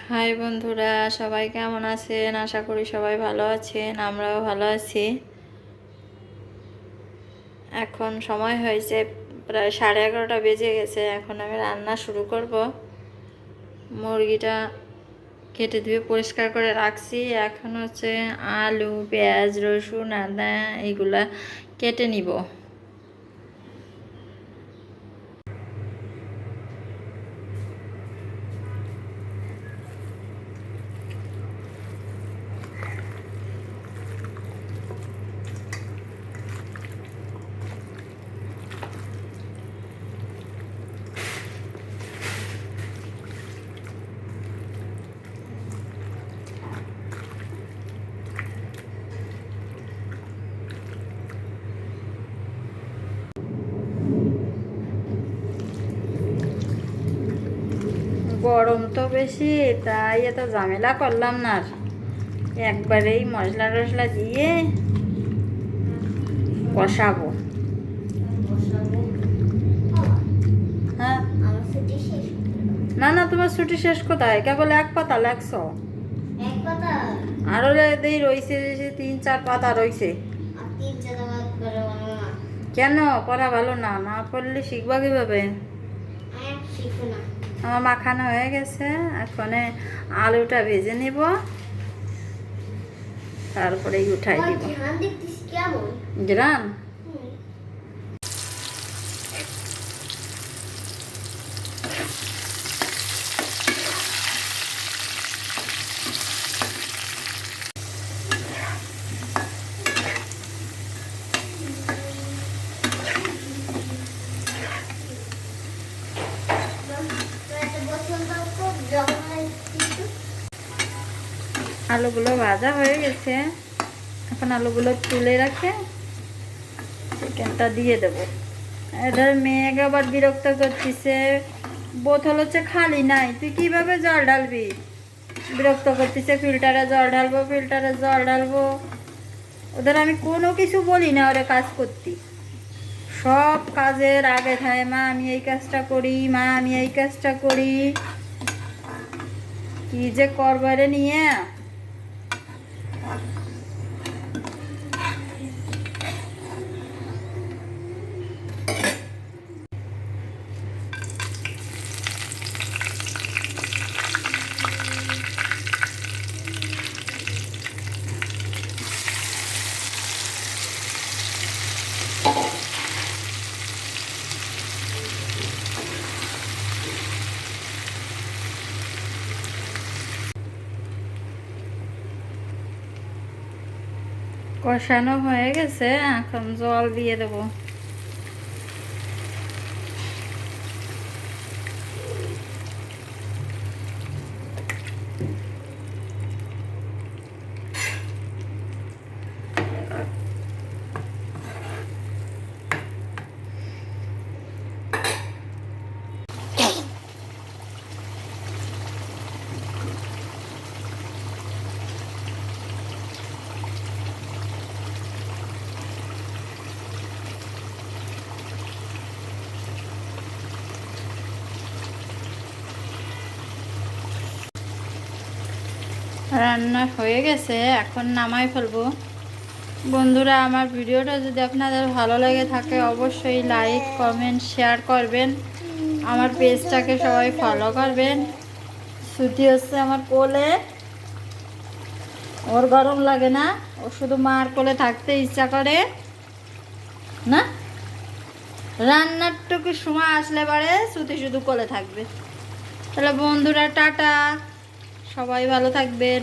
High বন্ধুরা, সবাই কেমন আছেন? আশা করি সবাই ভালো আছেন, আমরাও ভালো আছি। এখন সময় হয়েছে প্রায় 11:30 বেজে গেছে। এখন আমি রান্না শুরু করব। মুরগিটা কেটে ধুয়ে পরিষ্কার করে রাখছি। এখন হচ্ছে আলু, পেঁয়াজ, রসুন, আদা এগুলা কেটে নিব। গরম তো বেশি, তাই এত ঝামেলা করলাম না। আর একবারেই মশলা টশলা দিয়ে কষাবো। হ্যাঁ, না না, তোমার ছুটি শেষ কোথায়? কেবল এক পাতা লেখছো? আরো দেই রইছে, 3-4 পাতা রইছে। কেন পড়া ভালো না? না পড়লে শিখবা কিভাবে? আমার মাখানো হয়ে গেছে। এখন আলুটা ভেজে নিব, তারপরে উঠাই দিব। গ্রাম আলুগুলো ভাজা হয়ে গেছে। এখন আলুগুলো তুলে রাখে চিকেনটা দিয়ে দেব। এটার মেয়ে আবার বিরক্ত করতেছে, বোতল হচ্ছে খালি নাই, তুই কিভাবে জল ঢালবি? বিরক্ত করতেছে, ফিল্টারে জল ঢালবো, ফিল্টারে জল ঢালবো। ওদের আমি কোনো কিছু বলি না, ওরা কাজ করতে। সব কাজের আগে থাকে, মা আমি এই কাজটা করি, মা আমি এই কাজটা করি। কি যে করবারে নিয়ে। কষানো হয়ে গেছে, এখন জল দিয়ে দেবো। রান্না হয়ে গেছে, এখন নামাই ফেলবো। বন্ধুরা, আমার ভিডিওটা যদি আপনাদের ভালো লেগে থাকে অবশ্যই লাইক, কমেন্ট, শেয়ার করবেন। আমার পেজটাকে সবাই ফলো করবেন। ছুটি হচ্ছে আমার কোলে, ওর গরম লাগে না, ও শুধু মার কোলে থাকতে ইচ্ছা করে না। রান্নার টুকু সময় আসলে পারে ছুটি শুধু কোলে থাকবে। তাহলে বন্ধুরা, টাটা, সবাই ভালো থাকবেন।